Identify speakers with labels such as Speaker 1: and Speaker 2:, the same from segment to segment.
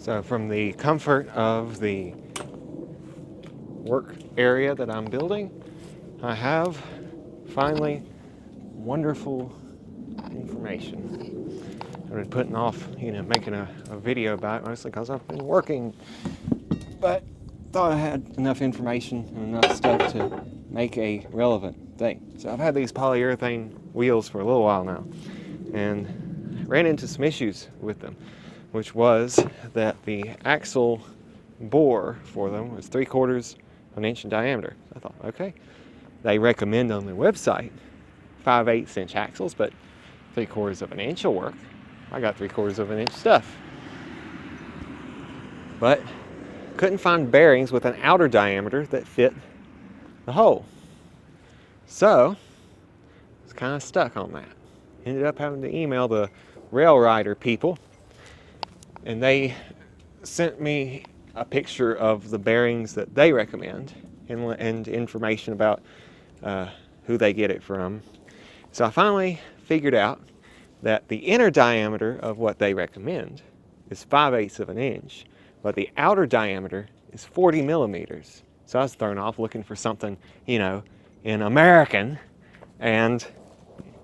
Speaker 1: So from the comfort of the work area that I'm building, I have finally wonderful information. I've been putting off, making a video about it mostly because I've been working, but thought I had enough information and enough stuff to make a relevant thing. So I've had these polyurethane wheels for a little while now, and ran into some issues with them, which was that the axle bore for them was 3/4 of an inch in diameter. I thought, okay, they recommend on their website 5/8 inch axles, but 3/4 of an inch will work. I got 3/4 of an inch stuff. But couldn't find bearings with an outer diameter that fit the hole. So I was kind of stuck on that. Ended up having to email the rail rider people, and they sent me a picture of the bearings that they recommend and information about who they get it from. So I finally figured out that the inner diameter of what they recommend is 5/8 of an inch, but the outer diameter is 40 millimeters. So I was thrown off looking for something, in American, and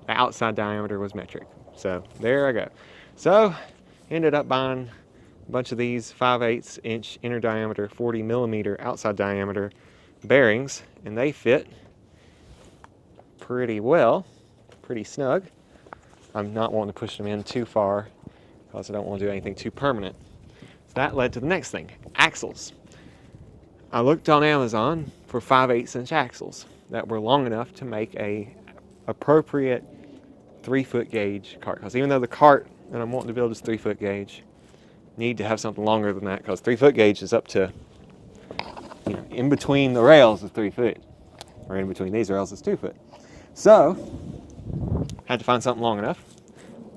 Speaker 1: the outside diameter was metric. So there I go. So ended up buying a bunch of these 5/8 inch inner diameter, 40 millimeter outside diameter bearings, and they fit pretty well, pretty snug. I'm not wanting to push them in too far because I don't want to do anything too permanent. So that led to the next thing, axles. I looked on Amazon for 5/8 inch axles that were long enough to make a appropriate 3-foot gauge cart. Because even though the cart that I'm wanting to build is 3-foot gauge, need to have something longer than that, because 3-foot gauge is up to, in between the rails is 3 foot, or in between these rails is 2 foot. So had to find something long enough.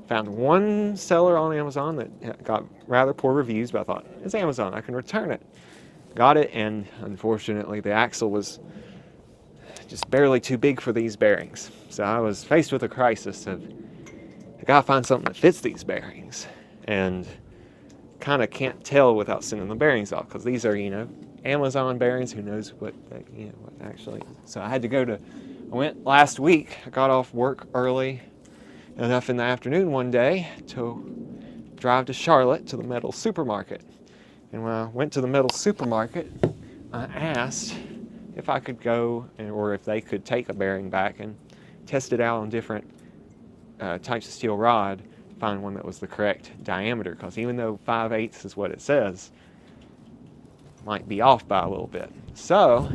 Speaker 1: Found one seller on Amazon that got rather poor reviews, but I thought, it's Amazon, I can return it. Got it, and unfortunately the axle was just barely too big for these bearings. So I was faced with a crisis of, I gotta find something that fits these bearings, and kind of can't tell without sending the bearings off, because these are, Amazon bearings. Who knows what actually. So I had to I went last week. I got off work early enough in the afternoon one day to drive to Charlotte to the metal supermarket. And when I went to the metal supermarket, I asked if I could go, or if they could take a bearing back and test it out on different types of steel rod, find one that was the correct diameter. Because even though 5/8 is what it says, might be off by a little bit. So,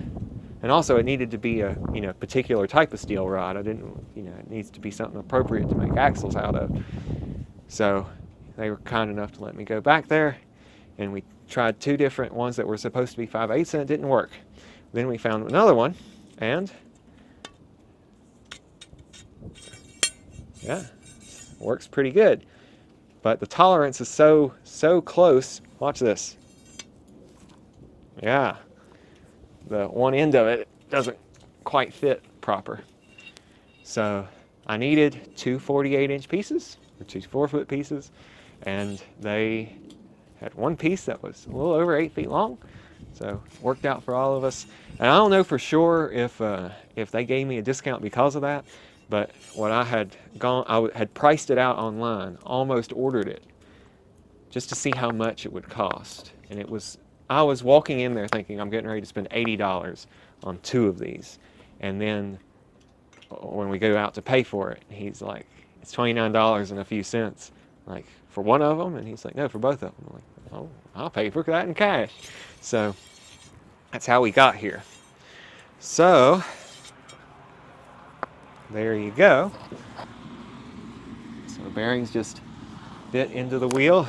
Speaker 1: and also it needed to be a particular type of steel rod. I didn't, it needs to be something appropriate to make axles out of. So they were kind enough to let me go back there, and we tried 2 different ones that were supposed to be 5/8, and it didn't work. Then we found another one, and yeah, works pretty good. But the tolerance is so close. Watch this. Yeah, the one end of it doesn't quite fit proper. So I needed 2 48-inch pieces, or 2 4-foot pieces, and they had one piece that was a little over 8 feet long. So it worked out for all of us. And I don't know for sure if they gave me a discount because of that, but what I had priced it out online, almost ordered it, just to see how much it would cost. And I was walking in there thinking I'm getting ready to spend $80 on 2 of these. And then when we go out to pay for it, he's like, it's $29 and a few cents. Like, for one of them? And he's like, no, for both of them. I'm like, oh, I'll pay for that in cash. So that's how we got here. So there you go. So the bearings just fit into the wheel.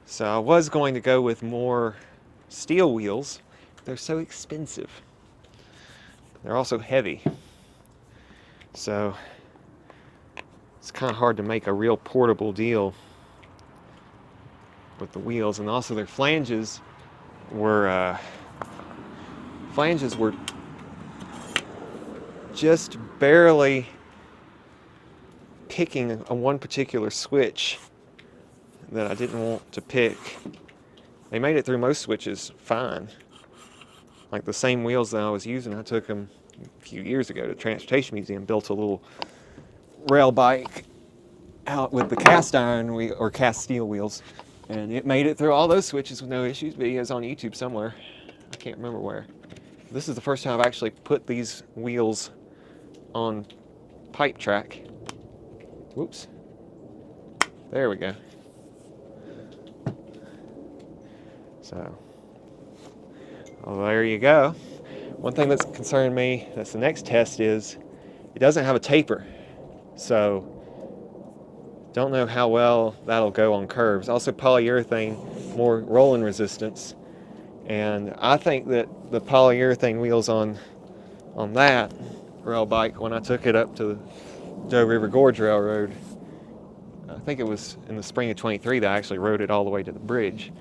Speaker 1: So I was going to go with more steel wheels. They're so expensive. They're also heavy. So it's kind of hard to make a real portable deal with the wheels. And also their flanges were just barely picking on one particular switch that I didn't want to pick. They made it through most switches fine. Like the same wheels that I was using, I took them a few years ago to the Transportation Museum, built a little rail bike out with the cast iron or cast steel wheels, and it made it through all those switches with no issues. Videos on YouTube somewhere. I can't remember where. This is the first time I've actually put these wheels on pipe track. Whoops. There we go. So, well, there you go. One thing that's concerned me, that's the next test, is it doesn't have a taper. So, don't know how well that'll go on curves. Also polyurethane, more rolling resistance. And I think that the polyurethane wheels on that rail bike, when I took it up to the Doe River Gorge Railroad, I think it was in the spring of 23 that I actually rode it all the way to the bridge.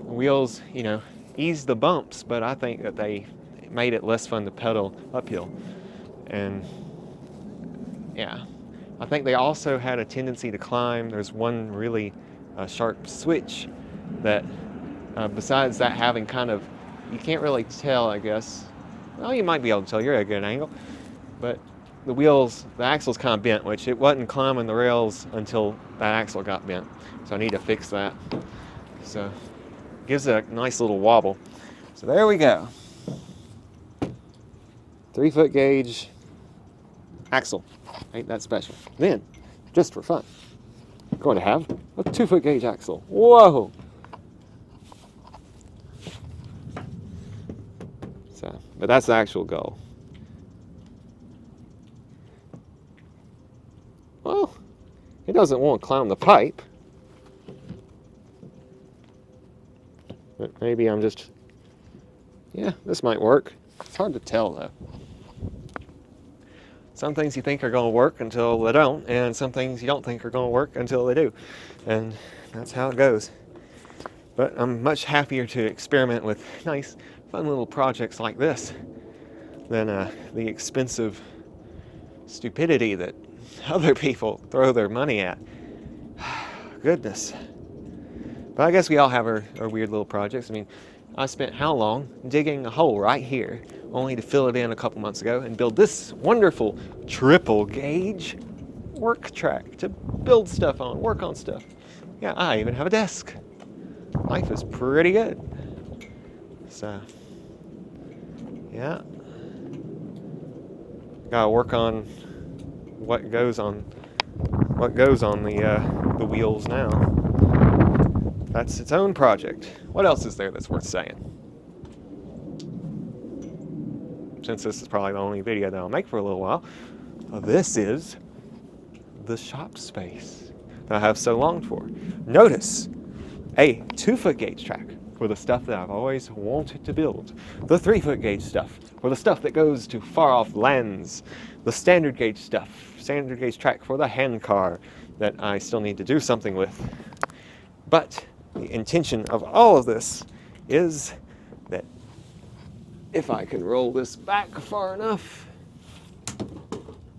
Speaker 1: The wheels, you know, eased the bumps, but I think that they made it less fun to pedal uphill. And yeah, I think they also had a tendency to climb. There's one really sharp switch that, besides that having kind of, you can't really tell, I guess. Well, you might be able to tell, you're at a good angle, but the wheels, the axle's kind of bent, which it wasn't climbing the rails until that axle got bent. So I need to fix that. So gives it a nice little wobble. So there we go. 3-foot gauge axle. Ain't that special. Then, just for fun, I'm going to have a 2-foot gauge axle. Whoa! So, but that's the actual goal. Well, it doesn't want to climb the pipe. But maybe I'm just, yeah, this might work. It's hard to tell though. Some things you think are going to work until they don't, and some things you don't think are going to work until they do. And that's how it goes. But I'm much happier to experiment with nice, fun little projects like this than the expensive stupidity that other people throw their money at. Goodness. But I guess we all have our weird little projects. I mean, I spent how long digging a hole right here, only to fill it in a couple months ago and build this wonderful triple gauge work track to build stuff on, work on stuff. Yeah, I even have a desk. Life is pretty good. So, yeah. Gotta work on what goes on the wheels now. That's its own project. What else is there that's worth saying? Since this is probably the only video that I'll make for a little while, this is the shop space that I have so longed for. Notice a 2-foot gauge track for the stuff that I've always wanted to build. The 3-foot gauge stuff for the stuff that goes to far off lands. The standard gauge stuff, standard gauge track for the hand car that I still need to do something with. But the intention of all of this is that if I can roll this back far enough,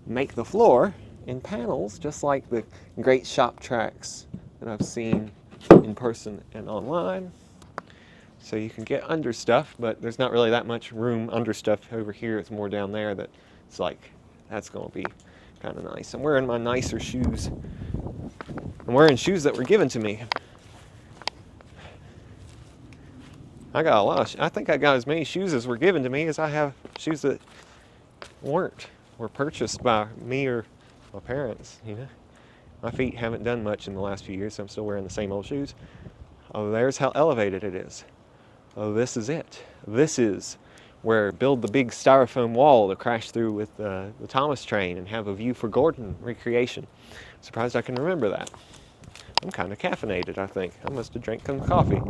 Speaker 1: make the floor in panels just like the great shop tracks that I've seen in person and online. So you can get under stuff, but there's not really that much room under stuff over here. It's more down there that it's like, that's going to be kind of nice. I'm wearing my nicer shoes. I'm wearing shoes that were given to me. I got a lot of, I think I got as many shoes as were given to me as I have shoes that were purchased by me or my parents, you know. My feet haven't done much in the last few years, so I'm still wearing the same old shoes. Oh, there's how elevated it is. Oh, this is it. This is where build the big styrofoam wall to crash through with the Thomas train and have a view for Gordon recreation. Surprised I can remember that. I'm kind of caffeinated, I think. I must have drank some coffee.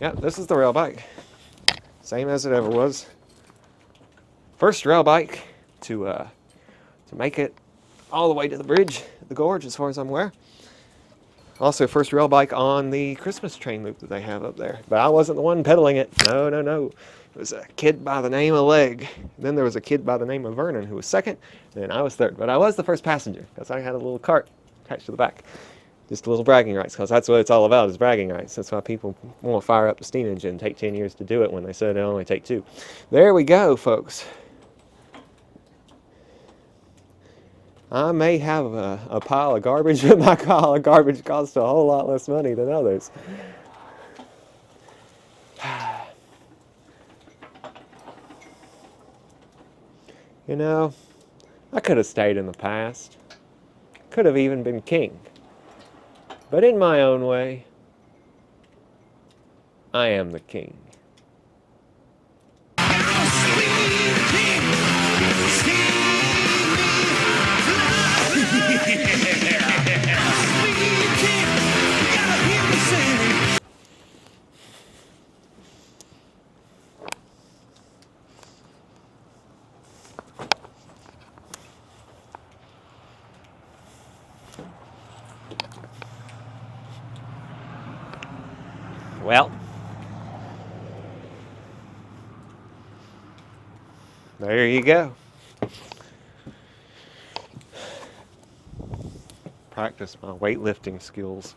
Speaker 1: Yeah, this is the rail bike. Same as it ever was. First rail bike to make it all the way to the bridge, the gorge, as far as I'm aware. Also, first rail bike on the Christmas train loop that they have up there. But I wasn't the one pedaling it. No, no, no. There was a kid by the name of Leg. Then there was a kid by the name of Vernon who was second, and then I was third. But I was the first passenger because I had a little cart attached to the back. Just a little bragging rights, because that's what it's all about, is bragging rights. That's why people want to fire up the steam engine and take 10 years to do it when they said it only take 2. There we go, folks. I may have a pile of garbage, but my pile of garbage costs a whole lot less money than others. You know, I could have stayed in the past. Could have even been king. But in my own way, I am the king. Well, there you go. Practice my weightlifting skills.